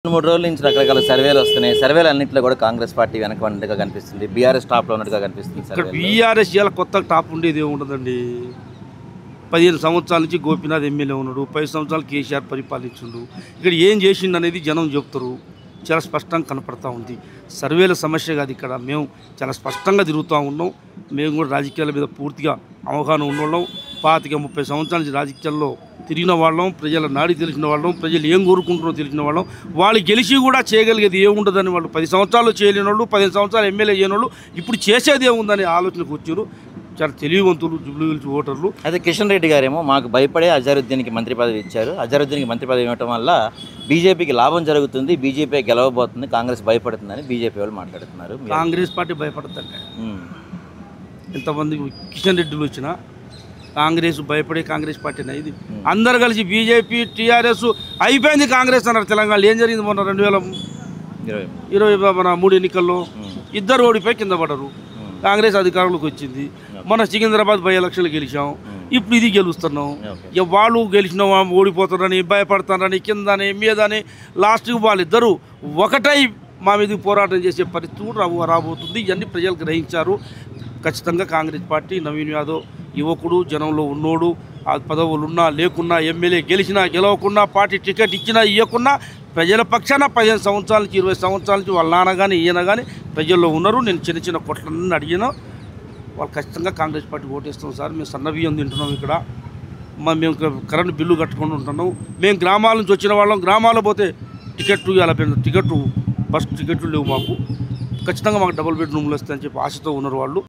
3 రోజుల నుంచి రకరకాల సర్వేలు వస్తున్నాయి. సర్వేలు అన్నింటిలో కూడా కాంగ్రెస్ పార్టీ వెనకబడినట్టుగా కనిపిస్తుంది. బీఆర్ఎస్ టాప్లో ఉన్నట్టుగా కనిపిస్తుంది. ఇక్కడ బీఆర్ఎస్ ఇలా కొత్త టాప్ ఉండేది ఏముండదండి. 15 సంవత్సరాల నుంచి గోపీనాథ్ ఎమ్మెల్యే ఉన్నాడు. 10 సంవత్సరాలు కేసీఆర్ పరిపాలించుండు. ఇక్కడ ఏం చేసిండు అనేది జనం చెప్తారు. చాలా స్పష్టంగా కనపడతా ఉంది. సర్వేల సమస్య కాదు. ఇక్కడ మేము చాలా స్పష్టంగా తిరుగుతూ ఉన్నాం. మేము కూడా రాజకీయాల మీద పూర్తిగా అవగాహన ఉన్నవాళ్ళం. 25-30 సంవత్సరాల నుంచి రాజకీయాల్లో తిరిగిన వాళ్ళం, ప్రజల నాడి తెలిసిన వాళ్ళం, ప్రజలు ఏం కోరుకుంటున్నారో తెలిసిన వాళ్ళం. వాళ్ళు గెలిచి కూడా చేయగలిగేది ఏముండదని వాళ్ళు 10 సంవత్సరాలు చేయలేని వాళ్ళు, 15 సంవత్సరాలు ఎమ్మెల్యే చేయని వాళ్ళు ఇప్పుడు చేసేది ఏముందని ఆలోచనకు వచ్చారు. చాలా తెలివివంతులు, జుబ్లీహిల్స్ ఓటర్లు. అయితే కిషన్ రెడ్డి గారేమో మాకు భయపడే అజరుద్దీన్కి మంత్రి పదవి ఇచ్చారు. అజరుద్దీన్కి మంత్రి పదవి ఇవ్వడం వల్ల బీజేపీకి లాభం జరుగుతుంది, బీజేపీ గెలవబోతుంది, కాంగ్రెస్ భయపడుతుందని బీజేపీ వాళ్ళు మాట్లాడుతున్నారు. కాంగ్రెస్ పార్టీ భయపడుతుందండి. ఎంతమంది కిషన్ రెడ్డిలు వచ్చినా కాంగ్రెస్ భయపడే కాంగ్రెస్ పార్టీనే. ఇది అందరు కలిసి బీజేపీ, టీఆర్ఎస్ అయిపోయింది కాంగ్రెస్ అన్నారు. తెలంగాణలో ఏం జరిగింది మొన్న 2020 మన 3 ఎన్నికల్లో ఇద్దరు ఓడిపోయి కింద పడరు. కాంగ్రెస్ అధికారంలోకి వచ్చింది. మన సికింద్రాబాద్ 10 ఎలక్షన్లు గెలిచాం. ఇప్పుడు ఇది గెలుస్తున్నాం. ఇక వాళ్ళు గెలిచిన ఓడిపోతారని భయపడతారని కిందని మీదని లాస్ట్కి వాళ్ళిద్దరూ ఒకటై మా మీద పోరాటం చేసే పరిస్థితి రాబోతుంది. ఇవన్నీ ప్రజలు గ్రహించారు. ఖచ్చితంగా కాంగ్రెస్ పార్టీ, నవీన్ యాదవ్ యువకుడు, జనంలో ఉన్నోడు, ఆ పదవులు ఉన్నా లేకున్నా, ఎమ్మెల్యే గెలిచినా గెలవకున్నా, పార్టీ టికెట్ ఇచ్చినా ఇవ్వకున్నా ప్రజల పక్షాన 15 సంవత్సరాల నుంచి 20 సంవత్సరాల నుంచి వాళ్ళ నాన్న కానీ ఈయన కానీ ప్రజల్లో ఉన్నారు. నేను చిన్న చిన్న కొట్లన్నీ అడిగినా వాళ్ళు ఖచ్చితంగా కాంగ్రెస్ పార్టీ ఓటేస్తాం సార్. మేము సన్నబియ్యం తింటున్నాం ఇక్కడ, మేము కరెంటు బిల్లు కట్టుకొని ఉంటున్నాం. మేము గ్రామాల నుంచి వచ్చిన వాళ్ళం. గ్రామాల్లో పోతే టికెట్టు బస్ టికెట్లు లేవు మాకు. ఖచ్చితంగా మాకు డబుల్ బెడ్రూమ్లు వస్తాయని చెప్పి ఆశతో ఉన్నారు వాళ్ళు.